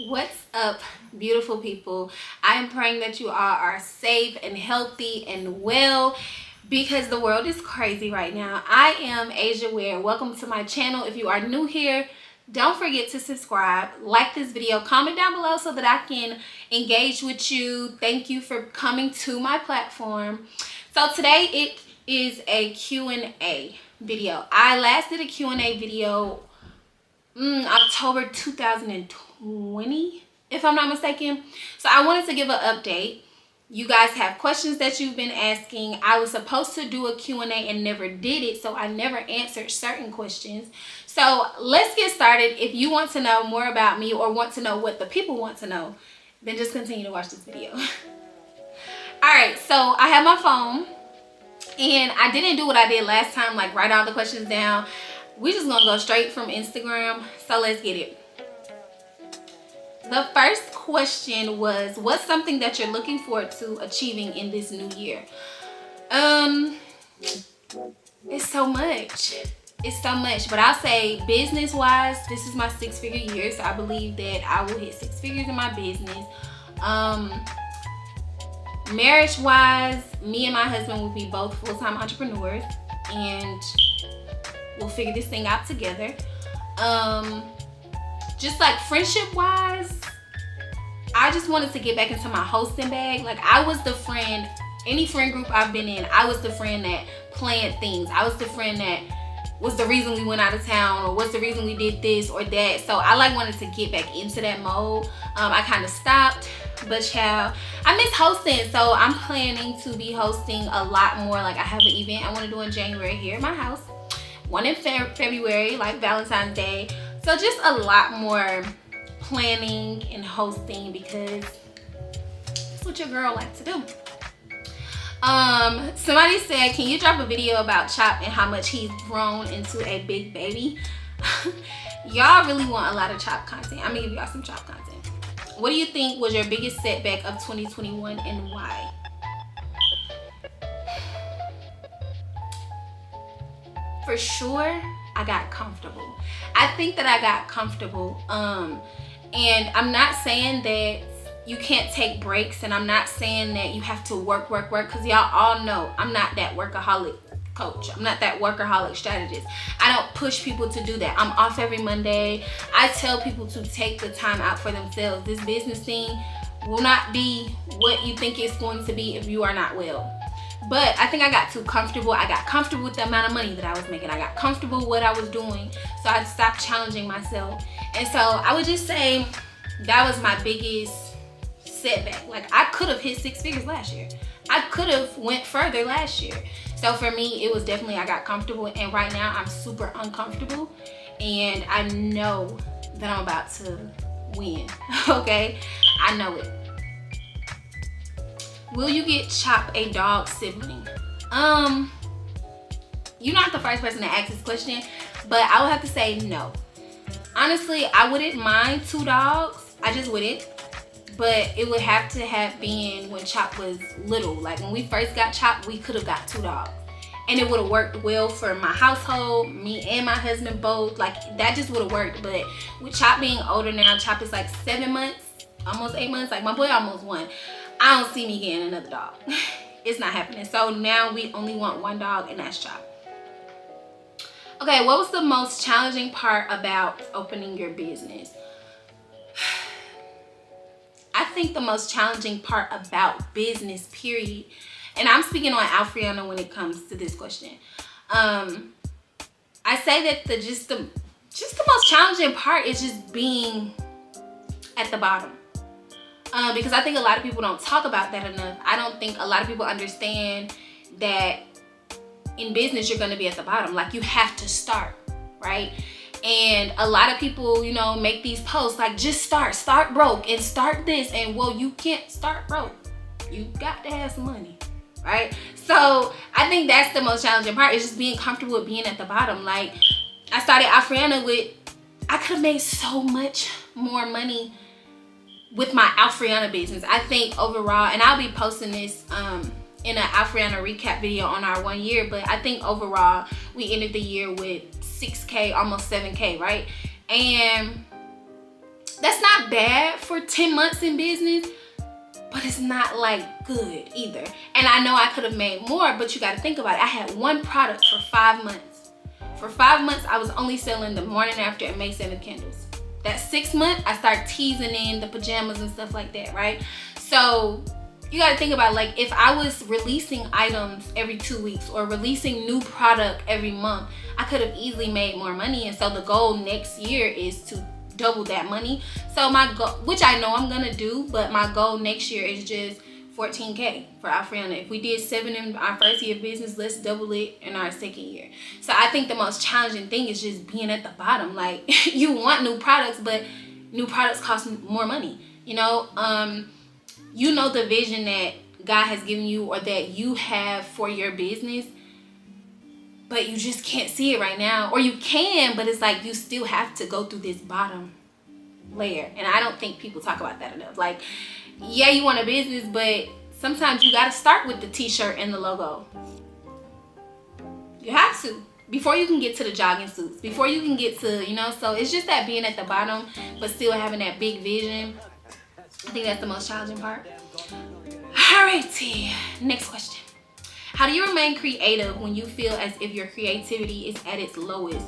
What's up, beautiful people? I am praying that you all are safe and healthy and well, because the world is crazy right now. I am Asia Ware. Welcome to my channel. If you are new here, don't forget to subscribe, like this video, comment down below so that I can engage with you. Thank you for coming to my platform. So today it is a Q&A video. I last did a Q&A video October 2020, if I'm not mistaken. So I wanted to give an update. You guys have questions that you've been asking. I was supposed to do a Q&A and never did it, so I never answered certain questions. So let's get started. If you want to know more about me or want to know what the people want to know, then just continue to watch this video. All right, so I have my phone, and I didn't do what I did last time, like write all the questions down. We're just gonna go straight from Instagram, so let's get it. The first question was, what's something that you're looking forward to achieving in this new year? It's so much. It's so much, but I'll say business-wise, this is my 6-figure year, so I believe that I will hit 6 figures in my business. Marriage-wise, me and my husband will be both full-time entrepreneurs, and we'll figure this thing out together. Just like friendship wise, I just wanted to get back into my hosting bag. Like, I was the friend, any friend group I've been in, I was the friend that planned things. I was the friend that was the reason we went out of town, or was the reason we did this or that. So I wanted to get back into that mode. I kind of stopped, but child, I miss hosting. So I'm planning to be hosting a lot more. Like, I have an event I want to do in January here at my house, one in February, like Valentine's Day. So just a lot more planning and hosting, because that's what your girl likes to do. Somebody said, can you drop a video about Chop and how much he's grown into a big baby? Y'all really want a lot of Chop content. I'm gonna give y'all some Chop content. What do you think was your biggest setback of 2021 and why? For sure, I got comfortable. I think that I got comfortable. And I'm not saying that you can't take breaks, and I'm not saying that you have to work, because y'all all know I'm not that workaholic coach. I'm not that workaholic strategist. I don't push people to do that. I'm off every Monday. I tell people to take the time out for themselves. This business thing will not be what you think it's going to be if you are not well. But I think I got too comfortable. I got comfortable with the amount of money that I was making. I got comfortable with what I was doing. So I stopped challenging myself. And so I would just say that was my biggest setback. Like, I could have hit 6 figures last year. I could have went further last year. So for me, it was definitely, I got comfortable. And right now I'm super uncomfortable. And I know that I'm about to win. Okay? I know it. Will you get Chop a dog sibling? You're not the first person to ask this question, but I would have to say no. Honestly, I wouldn't mind 2 dogs. I just wouldn't. But it would have to have been when Chop was little. Like, when we first got Chop, we could have got 2 dogs. And it would have worked well for my household, me and my husband both. Like, that just would have worked. But with Chop being older now, Chop is like 7 months, almost 8 months. Like, my boy almost 1. I don't see me getting another dog. It's not happening. So now we only want 1 dog, and that's Chop. Okay, what was the most challenging part about opening your business? I think the most challenging part about business, period, and I'm speaking on Alfriana when it comes to this question. I say that the most challenging part is just being at the bottom. Because I think a lot of people don't talk about that enough. I don't think a lot of people understand that in business you're going to be at the bottom. Like, you have to start, right? And a lot of people, you know, make these posts like, just start broke and start this. And well, you can't start broke. You got to have some money, right? So I think that's the most challenging part, is just being comfortable with being at the bottom. Like, I started Alfriana with, I could have made so much more money with my Alfriana business. I think overall, and I'll be posting this in an Alfriana recap video on our 1 year, but I think overall we ended the year with 6K, almost 7K, right? And that's not bad for 10 months in business, but it's not like good either. And I know I could have made more, but you got to think about it. I had one product for 5 months. For 5 months, I was only selling the morning after and May 7th candles. That 6th month, I started teasing in the pajamas and stuff like that, right? So you got to think about, like, if I was releasing items every 2 weeks or releasing new product every month, I could have easily made more money. And so the goal next year is to double that money. So my goal, which I know I'm gonna do, but my goal next year is just 14K for Alfriana. If we did 7 in our first year of business, let's double it in our second year. So I think the most challenging thing is just being at the bottom. Like, you want new products, but new products cost more money. You know the vision that God has given you or that you have for your business, but you just can't see it right now. Or you can, but it's like you still have to go through this bottom layer. And I don't think people talk about that enough. Like, yeah, you want a business, but sometimes you got to start with the t-shirt and the logo. You have to. Before you can get to the jogging suits. Before you can get to, so it's just that being at the bottom, but still having that big vision. I think that's the most challenging part. Alrighty, next question. How do you remain creative when you feel as if your creativity is at its lowest?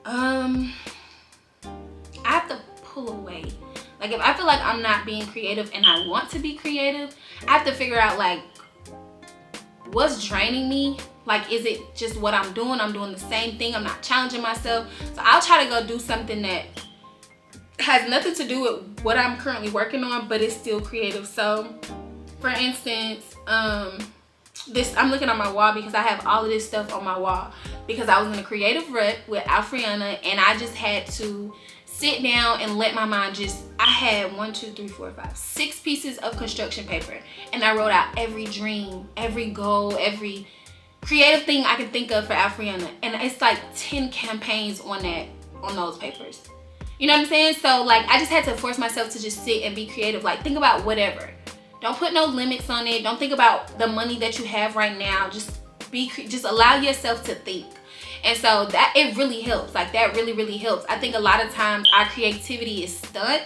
I have to pull away. Like, if I feel like I'm not being creative and I want to be creative, I have to figure out, like, what's draining me. Like, is it just what I'm doing? I'm doing the same thing. I'm not challenging myself. So I'll try to go do something that has nothing to do with what I'm currently working on, but it's still creative. So, for instance, I'm looking on my wall because I have all of this stuff on my wall because I was in a creative rut with Alfriana, and I just had to sit down and let my mind I had 6 pieces of construction paper, and I wrote out every dream, every goal, every creative thing I can think of for Alfriana, and it's like 10 campaigns on those papers. You know what I'm saying? So, like, I just had to force myself to just sit and be creative. Like, think about whatever. Don't put no limits on it. Don't think about the money that you have right now. Just allow yourself to think. And so that, it really helps. Like, that really, really helps. I think a lot of times our creativity is stuck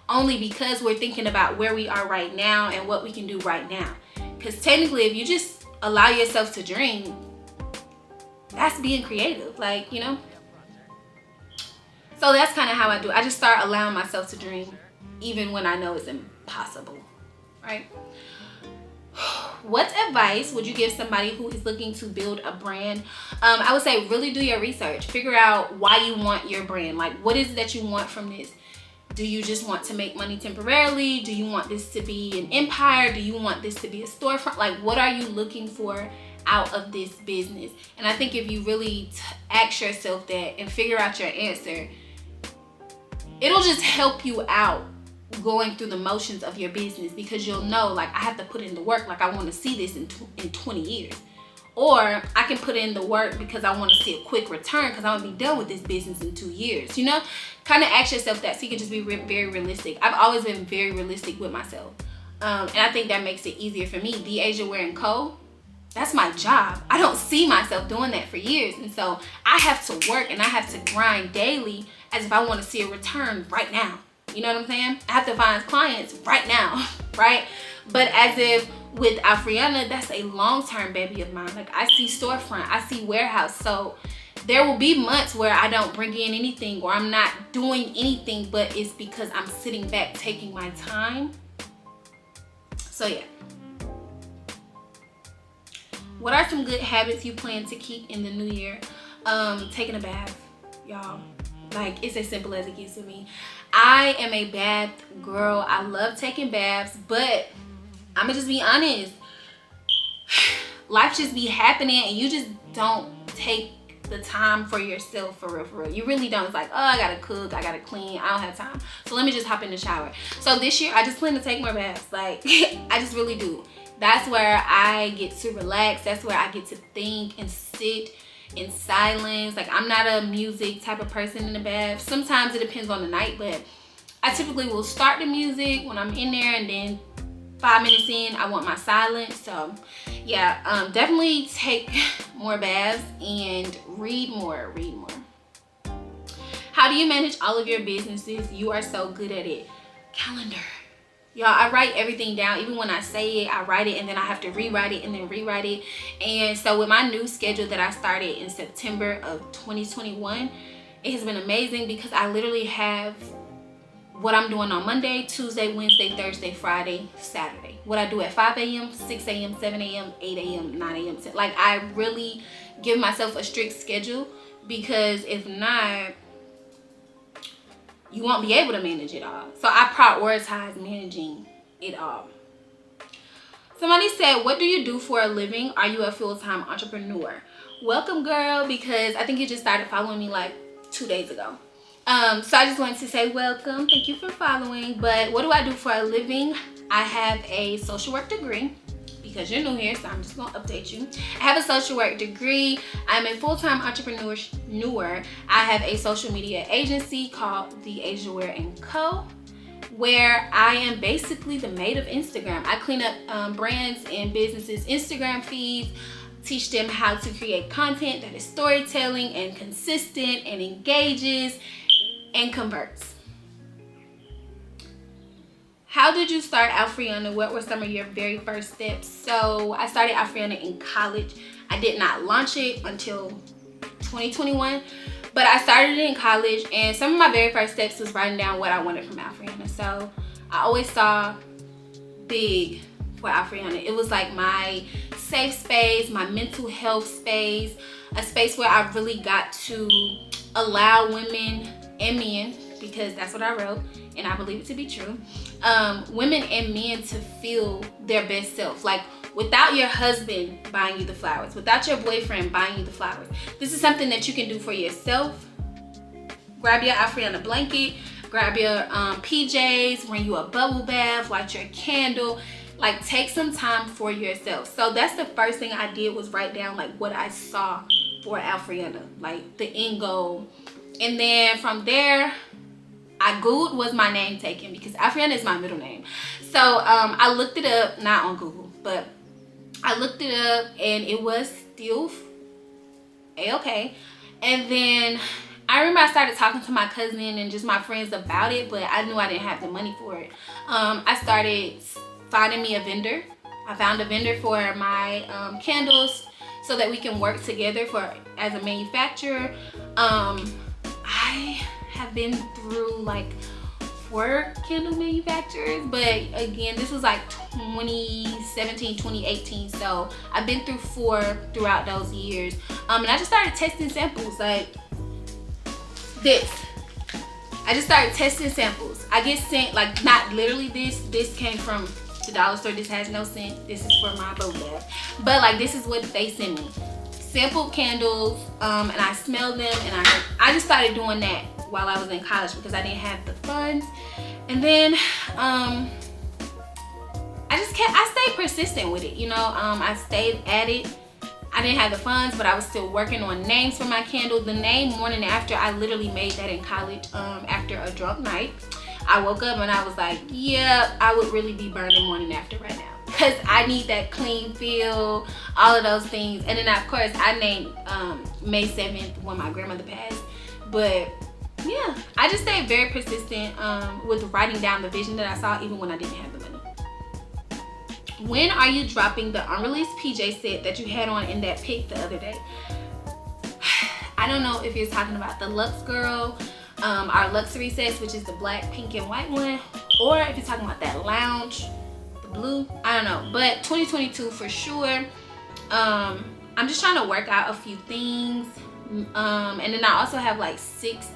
only because we're thinking about where we are right now and what we can do right now. Because technically, if you just allow yourself to dream, that's being creative. Like, So that's kind of how I do. I just start allowing myself to dream even when I know it's impossible, right? What advice would you give somebody who is looking to build a brand? I would say really do your research. Figure out why you want your brand. Like, what is it that you want from this? Do you just want to make money temporarily? Do you want this to be an empire? Do you want this to be a storefront? Like, what are you looking for out of this business? And I think if you really ask yourself that and figure out your answer, it'll just help you out going through the motions of your business, because you'll know, like, I have to put in the work. Like, I want to see this in 20 years. Or I can put in the work because I want to see a quick return because I want to be done with this business in 2 years. Kind of ask yourself that so you can just be very realistic. I've always been very realistic with myself. And I think that makes it easier for me. The Asia Wear & Co., that's my job. I don't see myself doing that for years. And so I have to work and I have to grind daily as if I want to see a return right now. You know what I'm saying? I have to find clients right now, right? But as if with Alfriana, that's a long-term baby of mine. Like, I see storefront, I see warehouse. So there will be months where I don't bring in anything or I'm not doing anything, but it's because I'm sitting back taking my time. So yeah. What are some good habits you plan to keep in the new year? Taking a bath, y'all. Like, it's as simple as it gets to me. I am a bath girl. I love taking baths, but I'm gonna just be honest. Life just be happening and you just don't take the time for yourself, for real, for real. You really don't. It's like, oh, I gotta cook, I gotta clean, I don't have time. So let me just hop in the shower. So this year, I just plan to take more baths. Like, I just really do. That's where I get to relax. That's where I get to think and sit in silence. Like, I'm not a music type of person in the bath. Sometimes it depends on the night, but I typically will start the music when I'm in there and then 5 minutes in, I want my silence. So yeah, definitely take more baths and read more. How do you manage all of your businesses? You are so good at it. Calendar. Y'all, I write everything down. Even when I say it, I write it and then I have to rewrite it and then rewrite it. And so with my new schedule that I started in September of 2021, it has been amazing because I literally have what I'm doing on Monday, Tuesday, Wednesday, Thursday, Friday, Saturday. What I do at 5 a.m., 6 a.m., 7 a.m., 8 a.m., 9 a.m. Like, I really give myself a strict schedule, because if not, you won't be able to manage it all. So I prioritize managing it all. Somebody said, what do you do for a living? Are you a full-time entrepreneur? Welcome, girl, because I think you just started following me like 2 days ago. So I just wanted to say welcome. Thank you for following. But what do I do for a living? I have a social work degree, because you're new here, so I'm just gonna update you. I have a social work degree. I'm a full-time entrepreneur. I have a social media agency called The Asia Wear & Co., where I am basically the maid of Instagram. I clean up brands and businesses' Instagram feeds, teach them how to create content that is storytelling and consistent and engages and converts. How did you start Alfriana? What were some of your very first steps? So I started Alfriana in college. I did not launch it until 2021, but I started it in college, and some of my very first steps was writing down what I wanted from Alfriana. So I always saw big for Alfriana. It was like my safe space, my mental health space, a space where I really got to allow women and men, because that's what I wrote and I believe it to be true, women and men to feel their best self. Like, without your husband buying you the flowers, without your boyfriend buying you the flowers, this is something that you can do for yourself. Grab your Alfriana blanket, grab your PJs, run you a bubble bath, light your candle. Like, take some time for yourself. So that's the first thing I did, was write down like what I saw for Alfriana, like the end goal. And then from there, I Googled, was my name taken, because Alfriana is my middle name. So I looked it up, not on Google, but I looked it up and it was still A-okay. And then I remember I started talking to my cousin and just my friends about it, but I knew I didn't have the money for it. I started finding me a vendor. I found a vendor for my candles so that we can work together as a manufacturer. I have been through like 4 candle manufacturers, but again, this was like 2017, 2018. So I've been through 4 throughout those years. And I just started testing samples like this. I just started testing samples. I get sent, like, not literally this came from the dollar store. This has no scent. This is for my bubble bath. But like, this is what they send me. Sampled candles, and I smelled them, and I just started doing that while I was in college because I didn't have the funds. And then I stayed persistent with it, you know. I stayed at it. I didn't have the funds, but I was still working on names for my candle. The name Morning After, I literally made that in college after a drunk night. I woke up and I was like, yeah, I would really be burning Morning After right now, because I need that clean feel, all of those things. And then of course I named May 7th when my grandmother passed. But yeah, I just stayed very persistent with writing down the vision that I saw, even when I didn't have the money. When are you dropping the unreleased PJ set that you had on in that pic the other day? I don't know if you're talking about the Luxe Girl, our luxury sets, which is the black, pink, and white one, or if you're talking about that lounge, the blue. I don't know, but 2022 for sure. I'm just trying to work out a few things, and then I also have like 6,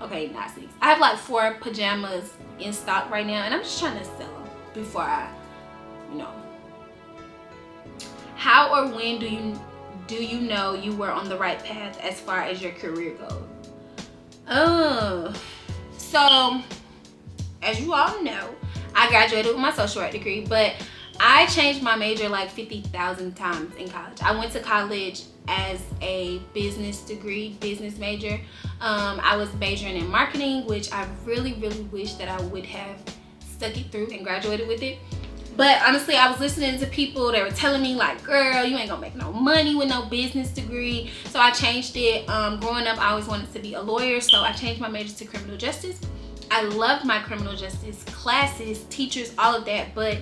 okay, not 6. I have like 4 pajamas in stock right now, and I'm just trying to sell them before I, you know. How or when do you know you were on the right path as far as your career goes? So as you all know, I graduated with my social work degree, but I changed my major like 50,000 times in college. I went to college as a business major. I was majoring in marketing, which I really, really wish that I would have stuck it through and graduated with it. But honestly, I was listening to people that were telling me like, girl, you ain't gonna make no money with no business degree. So I changed it. Growing up, I always wanted to be a lawyer, so I changed my major to criminal justice. I loved my criminal justice classes, teachers, all of that, but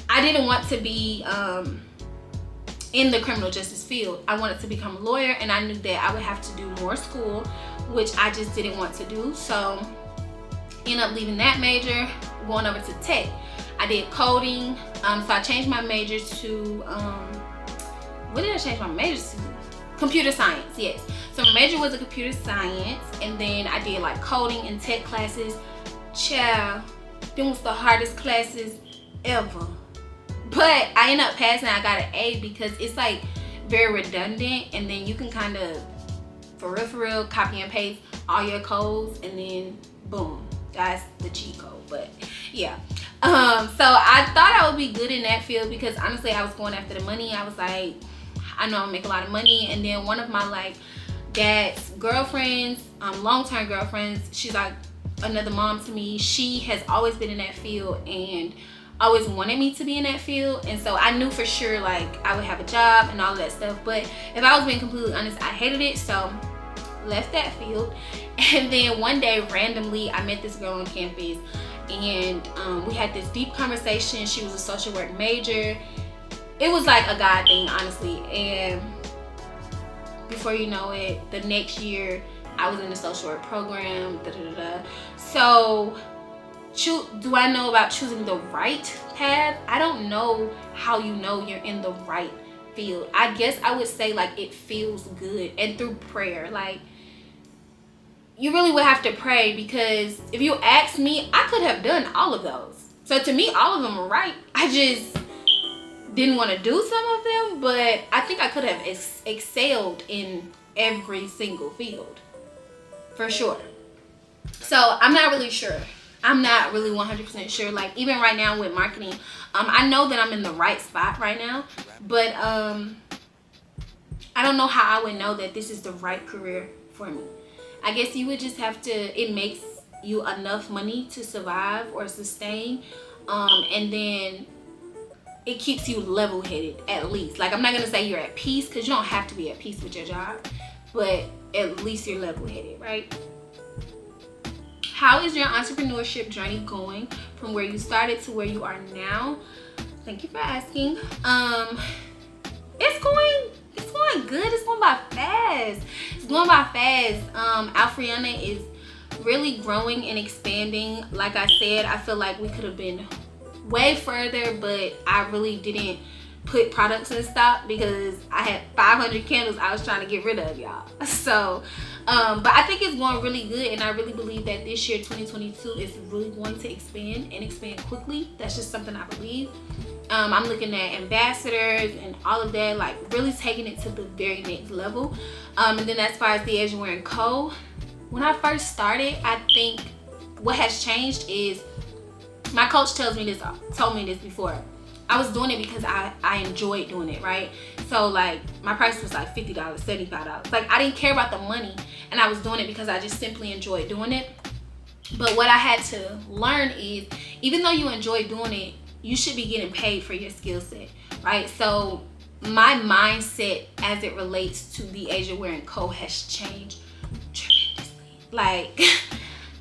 I didn't want to be in the criminal justice field. I wanted to become a lawyer, and I knew that I would have to do more school, which I just didn't want to do. So ended up leaving that major, going over to tech. I did coding, so I changed my major to, what did I change my major to? Computer science, yes. So my major was a computer science, and then I did like coding and tech classes. Child, them was the hardest classes ever. But I ended up passing. I got an A because it's like very redundant, and then you can kind of, for real, copy and paste all your codes, and then boom, that's the cheat code. But yeah, so I thought I would be good in that field because honestly, I was going after the money. I was like, I know I'll make a lot of money. And then one of my like dad's girlfriends, long-term girlfriends, she's like another mom to me. She has always been in that field and always wanted me to be in that field, and so I knew for sure like I would have a job and all of that stuff. But if I was being completely honest, I hated it, so left that field. And then one day randomly I met this girl on campus, and we had this deep conversation. She was a social work major. It was like a God thing, honestly. And before you know it, the next year I was in the social work program. So do I know about choosing the right path? I don't know how you know you're in the right field. I guess I would say like it feels good, and through prayer. Like you really would have to pray, because if you ask me, I could have done all of those. So to me, all of them are right. I just didn't want to do some of them, but I think I could have excelled in every single field for sure. So I'm not really sure. I'm not really 100% sure. Like even right now with marketing, I know that I'm in the right spot right now, but I don't know how I would know that this is the right career for me. I guess you would just have to, it makes you enough money to survive or sustain, and then it keeps you level-headed at least. Like I'm not gonna say you're at peace, because you don't have to be at peace with your job, but at least you're level-headed, right? How is your entrepreneurship journey going from where you started to where you are now? Thank you for asking. It's going good. It's going by fast. It's going by fast. Alfriana is really growing and expanding. Like I said, I feel like we could have been way further, but I really didn't put products in stock because I had 500 candles I was trying to get rid of, y'all. So but I think it's going really good, and I really believe that this year 2022 is really going to expand and expand quickly. That's just something I believe. I'm looking at ambassadors and all of that, like really taking it to the very next level. And then as far as the Asian Wear & Co, when I first started, I think what has changed is my coach told me this before. I was doing it because I enjoyed doing it, right? So like my price was like $50, $75. Like I didn't care about the money, and I was doing it because I just simply enjoyed doing it. But what I had to learn is, even though you enjoy doing it, you should be getting paid for your skill set, right? So my mindset as it relates to the Asia Wear & Co has changed tremendously. Like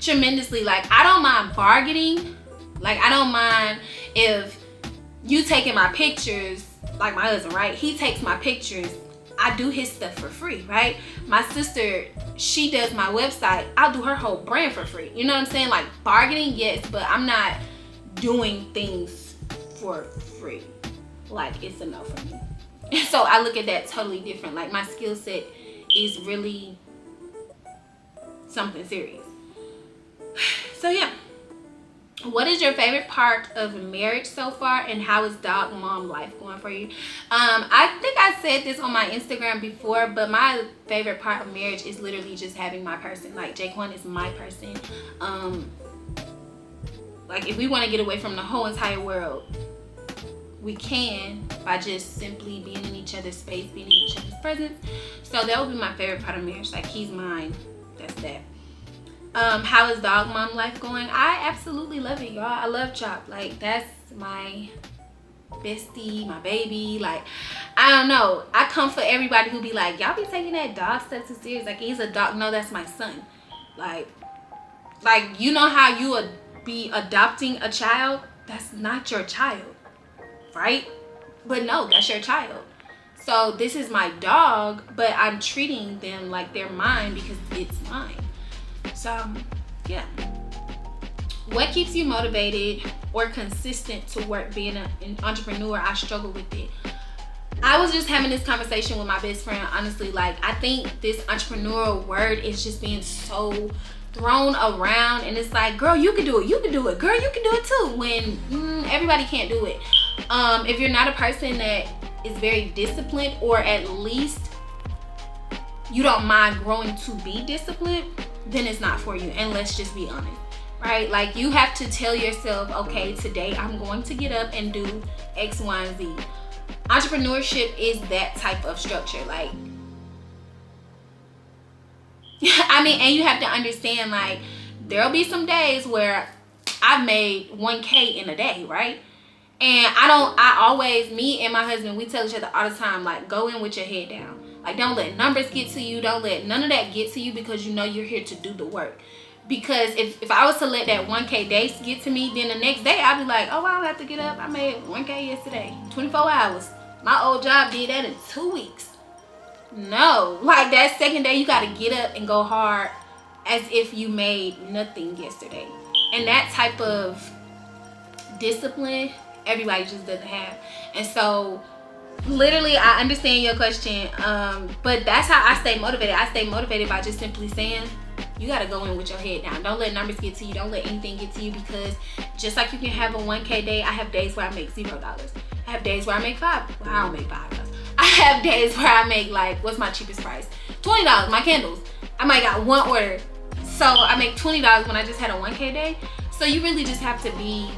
tremendously. Like I don't mind bargaining. Like I don't mind if you taking my pictures, like my husband, right? He takes my pictures. I do his stuff for free, right? My sister, she does my website. I'll do her whole brand for free. You know what I'm saying? Like bargaining, yes, but I'm not doing things for free. Like it's a no for me. So I look at that totally different. Like my skill set is really something serious. So yeah. What is your favorite part of marriage so far, and how is dog mom life going for you? I think I said this on my Instagram before, but my favorite part of marriage is literally just having my person. Like Jaquan is my person. Like if we want to get away from the whole entire world, we can by just simply being in each other's space, being in each other's presence. So that would be my favorite part of marriage. Like he's mine. That's that. How is dog mom life going? I absolutely love it, y'all. I love Chop. Like that's my bestie, my baby. Like, I don't know. I come for everybody who be like, y'all be taking that dog stuff too serious. Like, he's a dog. No, that's my son. Like you know how you would be adopting a child? That's not your child, right? But no, that's your child. So this is my dog, but I'm treating them like they're mine because it's mine. So yeah. What keeps you motivated or consistent to work being an entrepreneur? I struggle with it. I was just having this conversation with my best friend. Honestly, like, I think this entrepreneurial word is just being so thrown around, and it's like, girl, you can do it, you can do it, girl, you can do it too, when everybody can't do it. If you're not a person that is very disciplined, or at least you don't mind growing to be disciplined, then it's not for you. And let's just be honest, right? Like, you have to tell yourself, okay, today I'm going to get up and do X, Y, and Z. Entrepreneurship is that type of structure. Like, I mean, and you have to understand, like, there'll be some days where I've made 1K in a day, right? And me and my husband, we tell each other all the time, like, go in with your head down. Like, don't let numbers get to you. Don't let none of that get to you, because you know you're here to do the work. Because if I was to let that 1K day get to me, then the next day I'd be like, oh, I don't have to get up. I made 1K yesterday, 24 hours. My old job did that in 2 weeks. No, like, that second day you got to get up and go hard as if you made nothing yesterday. And that type of discipline, everybody just doesn't have. And so, literally, I understand your question, but that's how I stay motivated. I stay motivated by just simply saying, you got to go in with your head down. Don't let numbers get to you. Don't let anything get to you, because just like you can have a 1K day, I have days where I make $0. I have days where I make $5. Well, I don't make $5. I have days where I make, like, what's my cheapest price? $20, my candles. I might got one order. So I make $20 when I just had a 1K day. So you really just have to be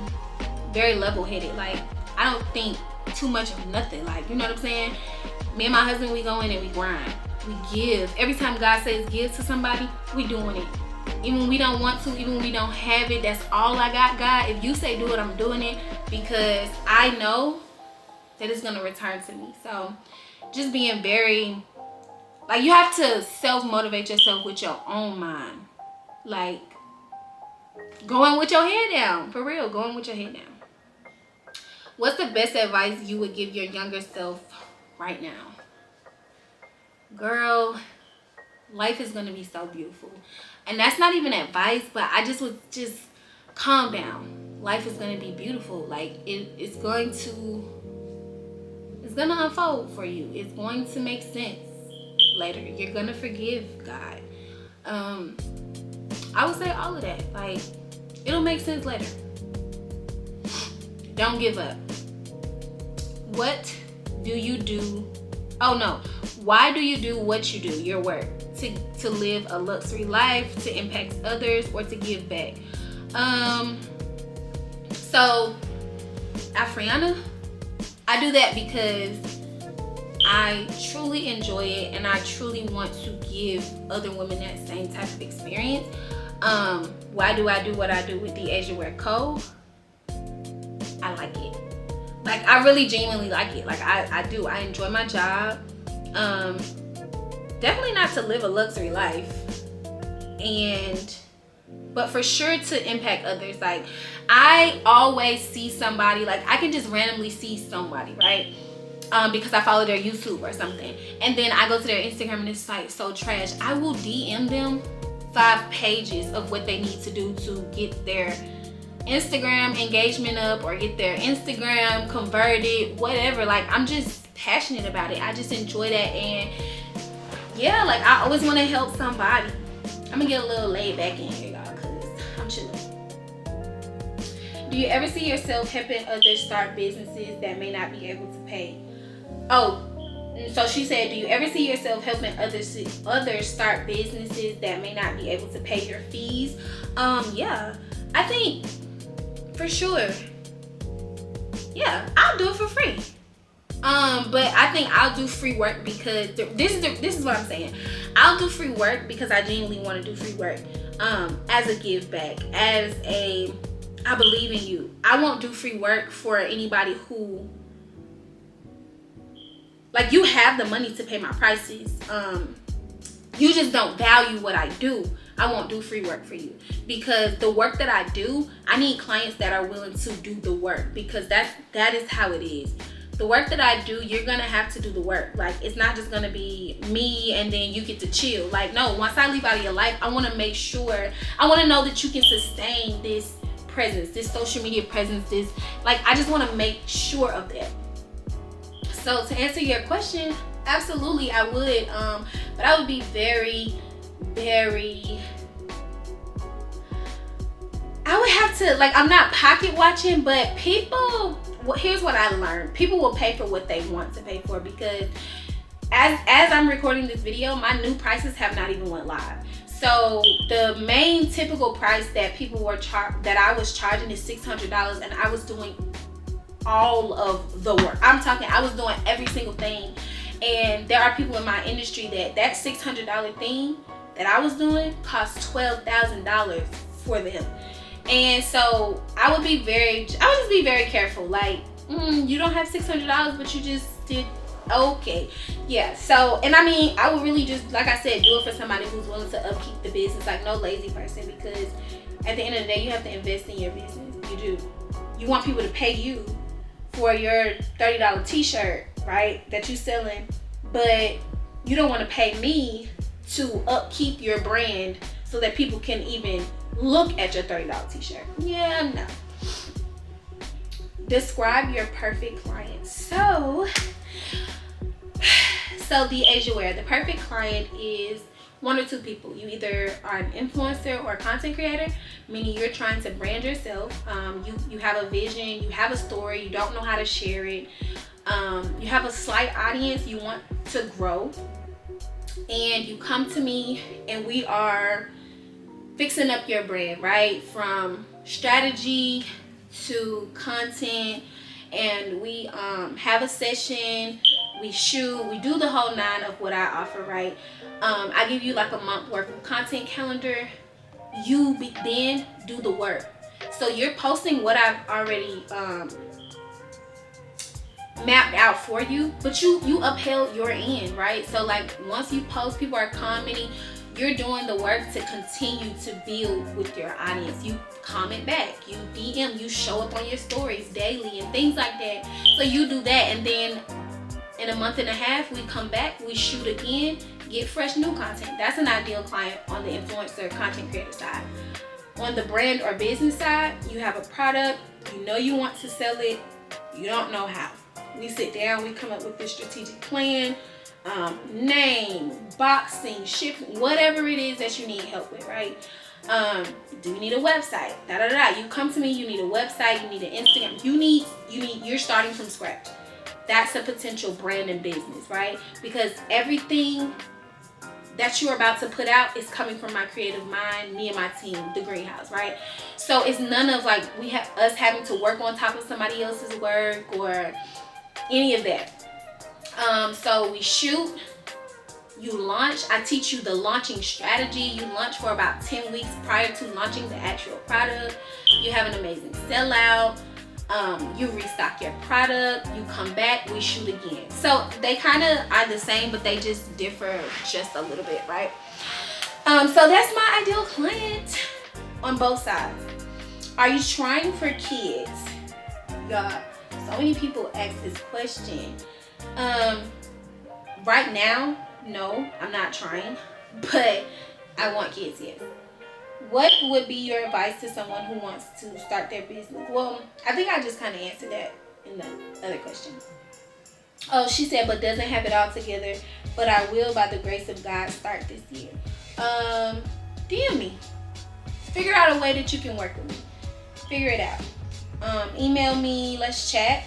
very level-headed. Like, I don't think too much of nothing. Like, you know what I'm saying? Me and my husband, we go in and we grind. We give. Every time God says give to somebody, we doing it. Even when we don't want to, even when we don't have it, that's all I got, God. If you say do it, I'm doing it, because I know that it's gonna return to me. So just being very, like, you have to self-motivate yourself with your own mind. Like, going with your head down. For real, going with your head down. What's the best advice you would give your younger self right now? Girl, life is gonna be so beautiful. And that's not even advice, but I just would just calm down. Life is gonna be beautiful. Like, it's gonna unfold for you. It's going to make sense later. You're gonna forgive God. I would say all of that. Like, it'll make sense later. Don't give up. What do you do? Oh no. Why do you do what you do, your work? To live a luxury life, to impact others, or to give back? So, Afriana, I do that because I truly enjoy it, and I truly want to give other women that same type of experience. Why do I do what I do with the Asia Wear Co? I like it. Like, I really genuinely like it. Like, I do. I enjoy my job. Definitely not to live a luxury life, but for sure to impact others. Like, I always see somebody, like, I can just randomly see somebody, right? Because I follow their YouTube or something, and then I go to their Instagram and it's like so trash. I will DM them 5 pages of what they need to do to get their Instagram engagement up, or get their Instagram converted, whatever. Like, I'm just passionate about it. I just enjoy that. And yeah, like, I always want to help somebody. I'm gonna get a little laid back in here, y'all, because I'm chilling. Do you ever see yourself helping others start businesses that may not be able to pay? Oh, so she said, do you ever see yourself helping others start businesses that may not be able to pay your fees? Yeah, I think for sure. Yeah, I'll do it for free. But I think I'll do free work because this is what I'm saying. I'll do free work because I genuinely want to do free work. As a give back, I believe in you. I won't do free work for anybody who like, you have the money to pay my prices. You just don't value what I do. I won't do free work for you, because the work that I do, I need clients that are willing to do the work, because that is how it is. The work that I do, you're gonna have to do the work. Like, it's not just gonna be me and then you get to chill. Like, no, once I leave out of your life, I wanna make sure, I wanna know that you can sustain this presence, this social media presence, this, like, I just wanna make sure of that. So to answer your question, absolutely I would, but I would be very, I would have to, like, I'm not pocket watching, but people, here's what I learned. People will pay for what they want to pay for, because as I'm recording this video, my new prices have not even went live. So the main typical price that people were that I was charging is $600, and I was doing all of the work. I'm talking, I was doing every single thing. And there are people in my industry that $600 thing that I was doing cost $12,000 for them. And so I would just be very careful. Like, you don't have $600, but you just did okay. Yeah. So, and I mean, I would really just, like I said, do it for somebody who's willing to upkeep the business. Like, no lazy person, because at the end of the day, you have to invest in your business. You do. You want people to pay you for your $30 t-shirt, right, that you're selling, but you don't want to pay me to upkeep your brand so that people can even look at your $30 t-shirt. Yeah, no. Describe your perfect client. So the Asia Ware, the perfect client is one or two people. You either are an influencer or a content creator, meaning you're trying to brand yourself. You have a vision, you have a story, you don't know how to share it. You have a slight audience you want to grow, and you come to me and we are fixing up your brand, right? From strategy to content, and we have a session, we shoot, we do the whole nine of what I offer, right? I give you like a month worth of content calendar. You then do the work. So you're posting what I've already mapped out for you, but you upheld your end, right? So like, once you post, people are commenting, you're doing the work to continue to build with your audience. You comment back, you DM, you show up on your stories daily and things like that. So you do that, and then in a month and a half, we come back, we shoot again, get fresh new content. That's an ideal client on the influencer content creator side. On the brand or business side, you have a product, you know you want to sell it, you don't know how. We sit down, we come up with this strategic plan, name, boxing, shipping, whatever it is that you need help with, right? Do you need a website? You come to me, you need a website, you need an Instagram, you're starting from scratch. That's a potential brand and business, right? Because everything that you're about to put out is coming from my creative mind, me and my team, the greenhouse, right? So it's none of like us having to work on top of somebody else's work or any of that. So we shoot, you launch, I teach you the launching strategy. You launch for about 10 weeks prior to launching the actual product. You have an amazing sellout. You restock your product, you come back, we shoot again. So they kind of are the same, but they just differ just a little bit, right? So that's my ideal client on both sides. Are you trying for kids? Y'all, so many people ask this question. Right now, no, I'm not trying, but I want kids, yes. What would be your advice to someone who wants to start their business? Well, I think I just kind of answered that in the other question. Oh, she said, but doesn't have it all together, but I will, by the grace of God, start this year. DM me. Figure out a way that you can work with me. Figure it out. Email me, let's chat.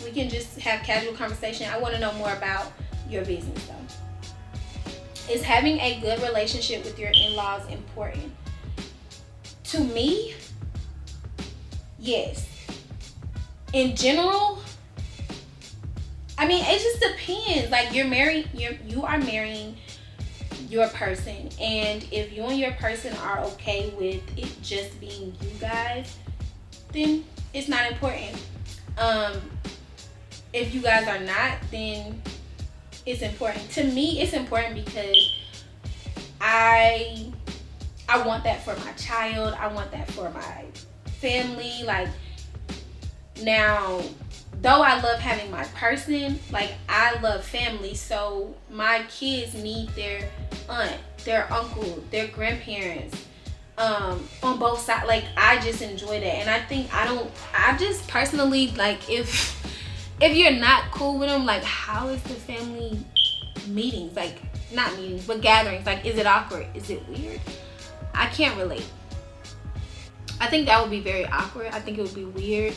We can just have casual conversation. I want to know more about your business though. Is having a good relationship with your in-laws important? To me, yes. In general, I mean, it just depends. Like, you are marrying your person, and if you and your person are okay with it just being you guys, then it's not important. If you guys are not, then it's important. To me, it's important because I want that for my child. I want that for my family. Like, now, though I love having my person, like, I love family. So my kids need their aunt, their uncle, their grandparents, on both sides. Like, I just enjoy that. And I just personally, like, if you're not cool with them, like, how is the family meetings? Like, not meetings, but gatherings. Like, is it awkward? Is it weird? I can't relate. I think that would be very awkward. I think it would be weird.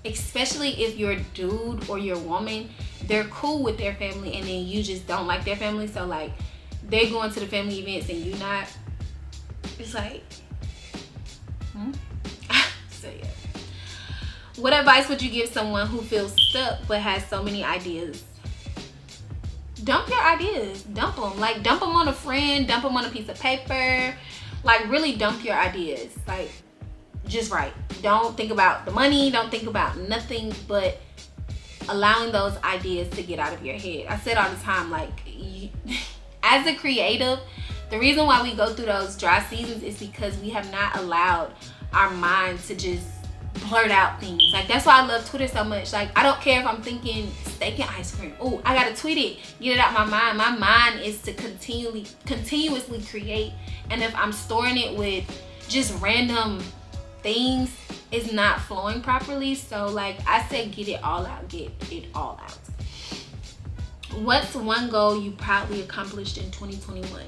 Especially if your dude or your woman, they're cool with their family and then you just don't like their family. So, like, they're going to the family events and you not. It's like, So, yeah. What advice would you give someone who feels stuck but has so many ideas? Dump your ideas. Dump them. Like, dump them on a friend. Dump them on a piece of paper. Like, really dump your ideas. Like, just write. Don't think about the money. Don't think about nothing but allowing those ideas to get out of your head. I said all the time, like, as a creative, the reason why we go through those dry seasons is because we have not allowed our mind to just blurt out things. Like, that's why I love Twitter so much. Like, I don't care if I'm thinking steak and ice cream. Oh, I gotta tweet it, get it out my mind. My mind is to continuously create. And if I'm storing it with just random things, it's not flowing properly. So, like I said, get it all out. Get it all out. What's one goal you proudly accomplished in 2021?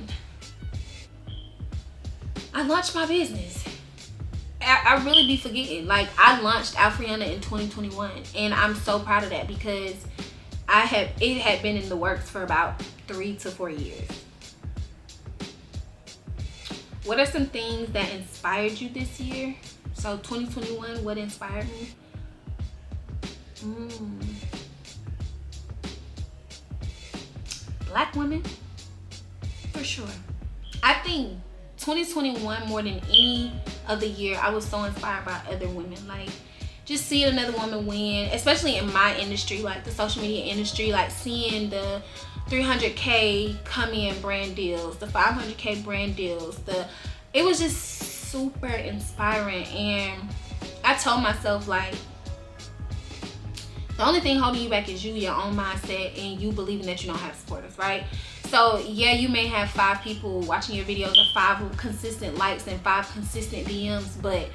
I launched my business. I really be forgetting. Like, I launched Alfriana in 2021, and I'm so proud of that because it had been in the works for about 3 to 4 years. What are some things that inspired you this year? So 2021, what inspired me? Black women, for sure. I think 2021, more than any other year, I was so inspired by other women. Like, just seeing another woman win, especially in my industry, like the social media industry, like seeing the 300K come in brand deals, the 500K brand deals, it was just super inspiring. And I told myself, like, the only thing holding you back is you, your own mindset, and you believing that you don't have supporters, right? So, yeah, you may have 5 people watching your videos or 5 consistent likes and 5 consistent DMs, but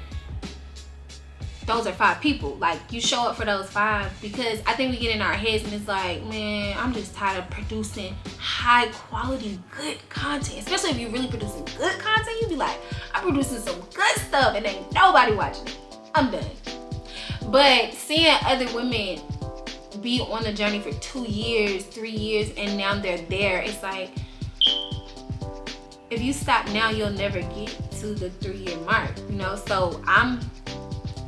those are 5 people. Like, you show up for those 5 because I think we get in our heads and it's like, man, I'm just tired of producing high quality, good content. Especially if you're really producing good content, you be like, I'm producing some good stuff and ain't nobody watching it. I'm done. But seeing other women be on the journey for 2 years, 3 years, and now they're there, it's like, if you stop now, you'll never get to the 3-year mark, you know? So I'm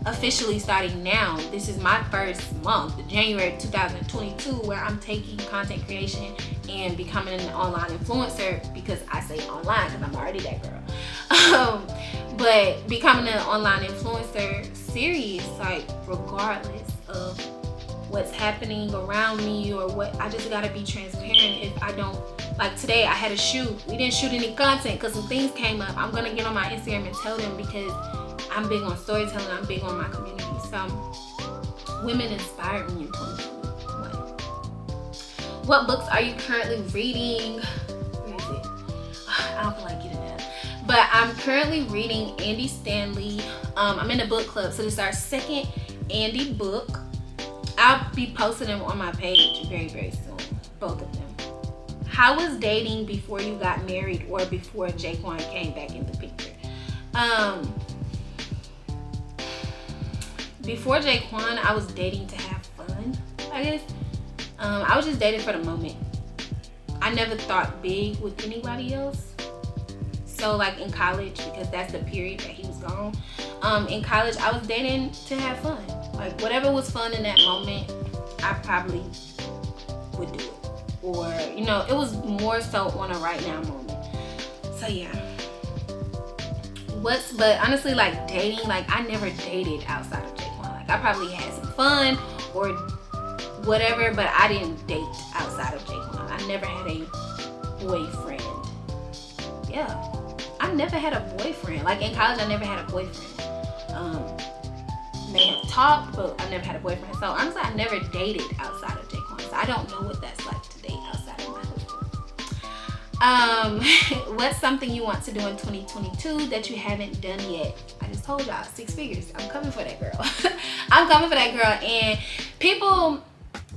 officially starting now. This is my first month, January 2022, where I'm taking content creation and becoming an online influencer, because I say online because I'm already that girl. But becoming an online influencer serious, like, regardless of what's happening around me or what, I just gotta be transparent. If I don't, like today I had a shoot, we didn't shoot any content because some things came up. I'm gonna get on my Instagram and tell them because I'm big on storytelling, I'm big on my community. So women inspired me in 2021. What books are you currently reading? Where is it? I don't feel like getting that. But I'm currently reading Andy Stanley. I'm in a book club, so this is our second Andy book. I'll be posting them on my page very, very soon, both of them. How was dating before you got married or before Jaquan came back in the picture? Before Jaquan, I was dating to have fun, I guess. I was just dating for the moment. I never thought big with anybody else. So, like, in college, because that's the period that he was gone, in college, I was dating to have fun. Like, whatever was fun in that moment, I probably would do it. Or, you know, it was more so on a right now moment. So, yeah. But honestly, like, dating, like, I never dated outside of Jaquan. Like, I probably had some fun or whatever, but I didn't date outside of Jaquan. I never had a boyfriend. Yeah, I never had a boyfriend. Like in college, I never had a boyfriend. May have talked, but I never had a boyfriend. So honestly, I never dated outside of Jaquan. So I don't know what that's like to date outside of my husband. What's something you want to do in 2022 that you haven't done yet? I just told y'all, 6 figures. I'm coming for that girl. I'm coming for that girl. And people,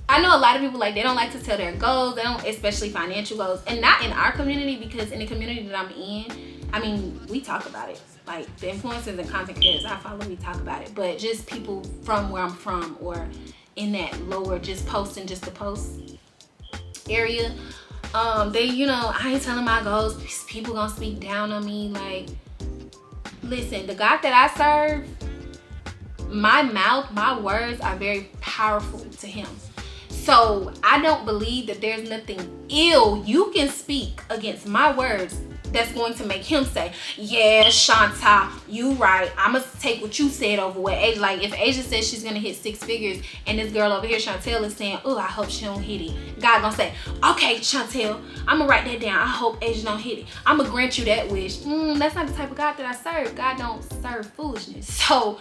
I know a lot of people, like, they don't like to tell their goals. They don't, especially financial goals. And not in our community, because in the community that I'm in, I mean, we talk about it. Like, the influencers and content creators I follow, we talk about it. But just people from where I'm from, or in that lower just posting just to post area, they, you know, I ain't telling my goals. People gonna speak down on me. Like, listen, the God that I serve, my mouth, my words are very powerful to him. So I don't believe that there's nothing ill you can speak against my words that's going to make him say, yeah, Shanta, you right. I'm going to take what you said over what Asia. Like, if Asia says she's going to hit 6 figures and this girl over here, Chantel, is saying, oh, I hope she don't hit it. God going to say, okay, Chantel, I'm going to write that down. I hope Asia don't hit it. I'm going to grant you that wish. That's not the type of God that I serve. God don't serve foolishness. So,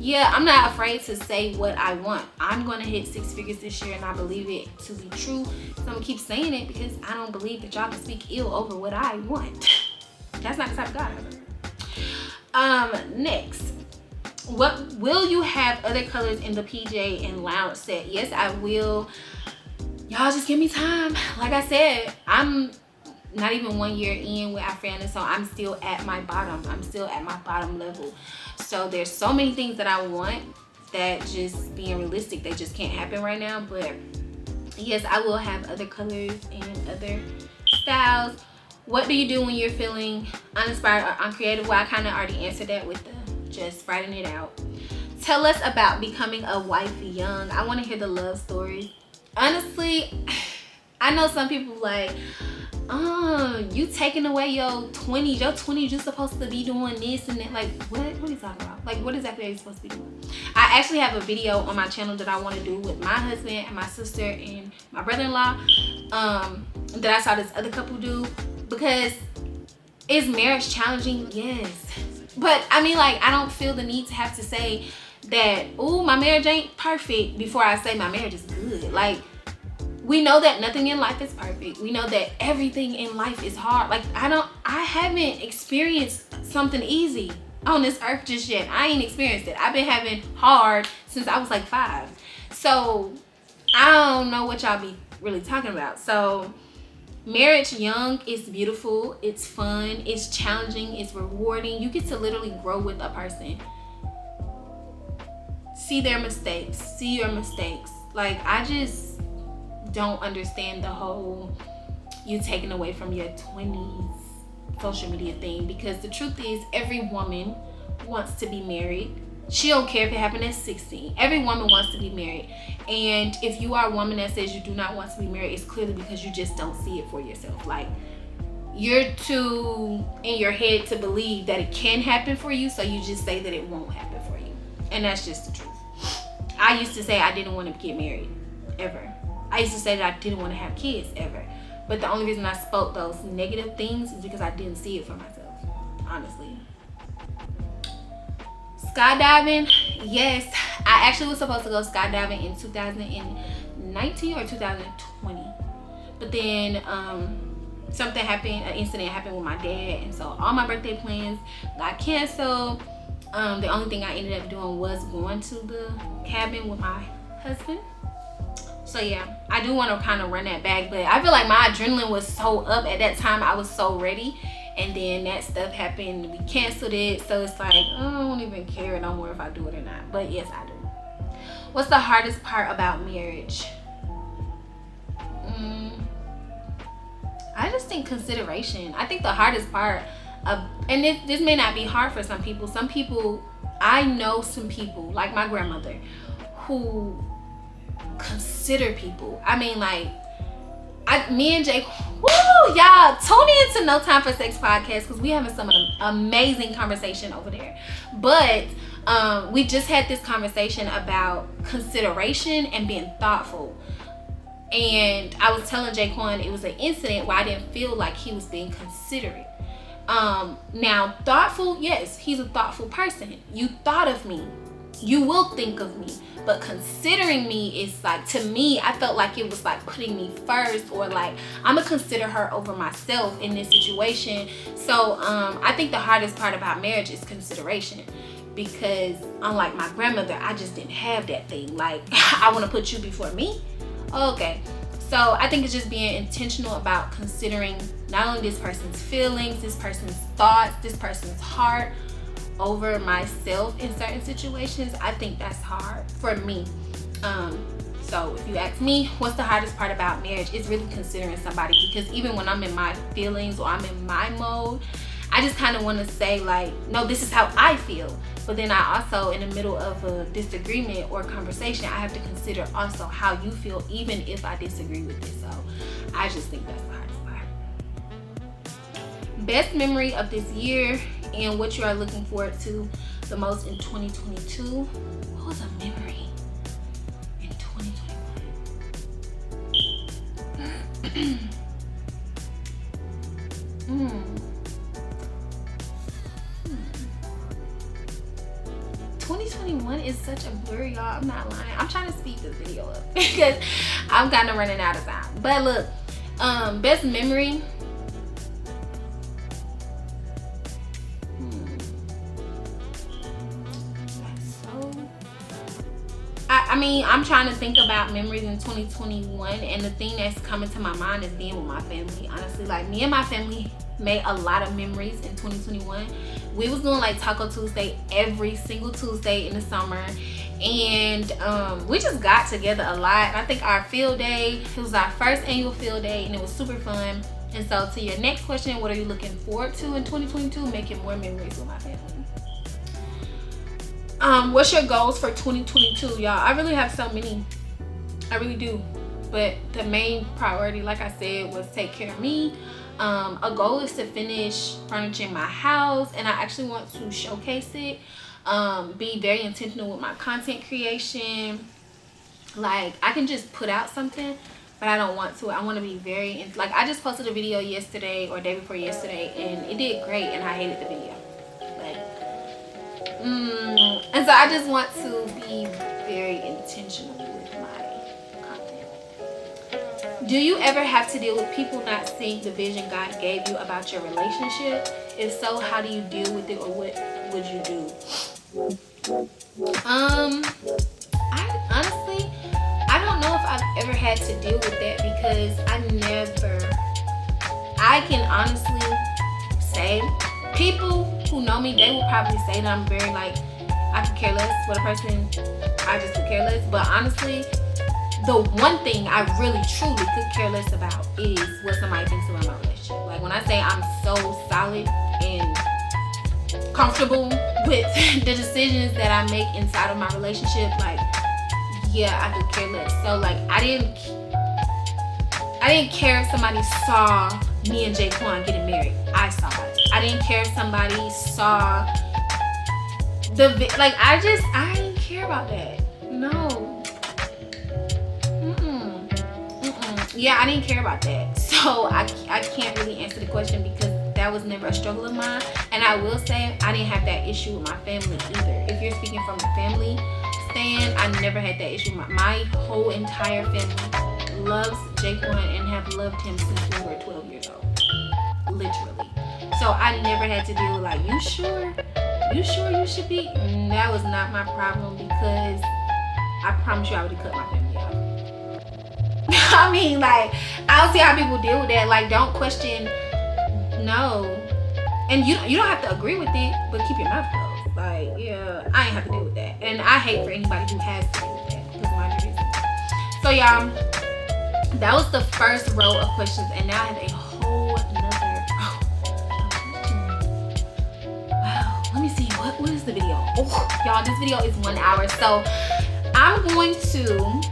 yeah, I'm not afraid to say what I want. I'm going to hit 6 figures this year, and I believe it to be true. So I'm going to keep saying it, because I don't believe that y'all can speak ill over what I want. That's not the type of God I serve. Next. What will you have other colors in the PJ and lounge set? Yes, I will. Y'all just give me time. Like I said, I'm not even 1 year in with Afriana, so I'm still at my bottom. I'm still at my bottom level. So there's so many things that I want that, just being realistic, they just can't happen right now. But yes, I will have other colors and other styles. What do you do when you're feeling uninspired or uncreative? Well, I kind of already answered that with the just writing it out. Tell us about becoming a wife young. I want to hear the love stories. Honestly, I know some people like, you taking away your 20s. Your 20s, you're supposed to be doing this and that. Like, what are you talking about? Like, what exactly are you supposed to be doing? I actually have a video on my channel that I want to do with my husband and my sister and my brother-in-law, that I saw this other couple do. Because, is marriage challenging? Yes. But, I mean, like, I don't feel the need to have to say that, oh, my marriage ain't perfect before I say my marriage is good. Like, we know that nothing in life is perfect. We know that everything in life is hard. Like, I haven't experienced something easy on this earth just yet. I ain't experienced it. I've been having hard since I was like 5. So, I don't know what y'all be really talking about. So, marriage young is beautiful. It's fun. It's challenging. It's rewarding. You get to literally grow with a person. See their mistakes. See your mistakes. Like, I just don't understand the whole you taking away from your 20s social media thing, because the truth is, every woman wants to be married. She don't care if it happened at 16. Every woman wants to be married. And if you are a woman that says you do not want to be married, it's clearly because you just don't see it for yourself. Like, you're too in your head to believe that it can happen for you, so you just say that it won't happen for you. And that's just the truth. I used to say I didn't want to get married, ever. I used to say that I didn't want to have kids, ever. But the only reason I spoke those negative things is because I didn't see it for myself, honestly. Skydiving, yes. I actually was supposed to go skydiving in 2019 or 2020. But then something happened, an incident happened with my dad. And so all my birthday plans got canceled. The only thing I ended up doing was going to the cabin with my husband. So yeah, I do want to kind of run that back, but I feel like my adrenaline was so up at that time. I was so ready, and then that stuff happened. We canceled it, so it's like, I don't even care no more if I do it or not. But yes, I do. What's the hardest part about marriage? I just think consideration. I think the hardest part of, and this may not be hard for some people. Some people, I know some people, like my grandmother, who consider people. I mean, like, me and Jake, woo, y'all, tune in to No Time for Sex podcast, because we having some amazing conversation over there. But We just had this conversation about consideration and being thoughtful. And I was telling Jaquan it was an incident where I didn't feel like he was being considerate. Now, thoughtful, yes, he's a thoughtful person. You thought of me. You will think of me. But considering me is like, to me, I felt like it was like putting me first, or like I'm gonna consider her over myself in this situation. So I think the hardest part about marriage is consideration, because unlike my grandmother, I just didn't have that thing. Like, I want to put you before me. Okay. So I think it's just being intentional about considering not only this person's feelings, this person's thoughts, this person's heart over myself in certain situations. I think that's hard for me. So if you ask me, what's the hardest part about marriage? It's really considering somebody, because even when I'm in my feelings or I'm in my mode, I just kind of want to say like, no, this is how I feel. But then I also, in the middle of a disagreement or conversation, I have to consider also how you feel, even if I disagree with it. So I just think that's the hardest part. Best memory of this year and what you are looking forward to the most in 2022. What was a memory in 2021? 2021 is such a blur, y'all. I'm not lying. I'm trying to speed this video up because I'm kind of running out of time. But look, best memory. I mean, I'm trying to think about memories in 2021, and the thing that's coming to my mind is being with my family. Honestly, like, me and my family made a lot of memories in 2021. We was doing like Taco Tuesday every single Tuesday in the summer, and we just got together a lot. I think our field day, it was our first annual field day, and it was super fun. And so to your next question, what are you looking forward to in 2022? Making more memories with my family. What's your goals for 2022, y'all? I really have so many. I really do. But the main priority, like I said, was take care of me. A goal is to finish furnishing my house, and I actually want to showcase it. Be very intentional with my content creation. Like, I can just put out something, but I don't want to. I want to be very, like, I just posted a video yesterday or day before yesterday, and it did great, and I hated the video. And so I just want to be very intentional with my content. Do you ever have to deal with people not seeing the vision God gave you about your relationship? If so, how do you deal with it, or what would you do? I don't know if I've ever had to deal with that, because I can honestly say, people who know me, they will probably say that I'm very, like, I could care less what a person, I just could care less. But honestly, the one thing I really truly could care less about is what somebody thinks about my relationship. Like, when I say I'm so solid and comfortable with the decisions that I make inside of my relationship, like, yeah, I could care less. So like, I didn't care if somebody saw me and Jaquan getting married. I saw it. I didn't care if somebody saw I didn't care about that. No. Yeah, I didn't care about that. So I can't really answer the question, because that was never a struggle of mine. And I will say, I didn't have that issue with my family either. If you're speaking from the family stand, I never had that issue. My whole entire family loves Jaquan and have loved him since we were 12 years old. Literally. So I never had to deal with, like, you sure you should be? That was not my problem, because I promise you I would have cut my family out. I mean, like, I don't see how people deal with that. Like, don't question, no. And you don't have to agree with it, but keep your mouth closed. Like, yeah, I ain't have to deal with that. And I hate for anybody who has to deal with that, because of my reasons. So y'all, that was the first row of questions, and now I have a whole nother row of questions. Wow, let me see, what is the video? Oh, y'all, this video is 1 hour. So I'm going to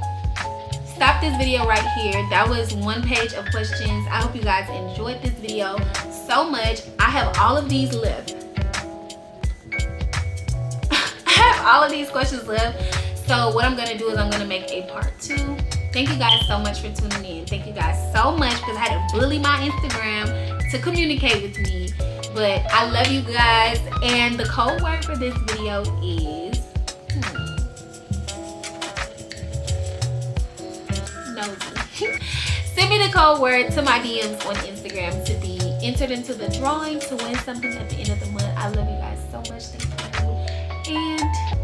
stop this video right here. That was one page of questions. I hope you guys enjoyed this video so much. I have all of these left. I have all of these questions left. So what I'm going to do is I'm going to make a part 2. Thank you guys so much for tuning in. Thank you guys so much, because I had to bully my Instagram to communicate with me. But I love you guys. And the code word for this video is nosy. Send me the code word to my DMs on Instagram to be entered into the drawing to win something at the end of the month. I love you guys so much. Thank you. And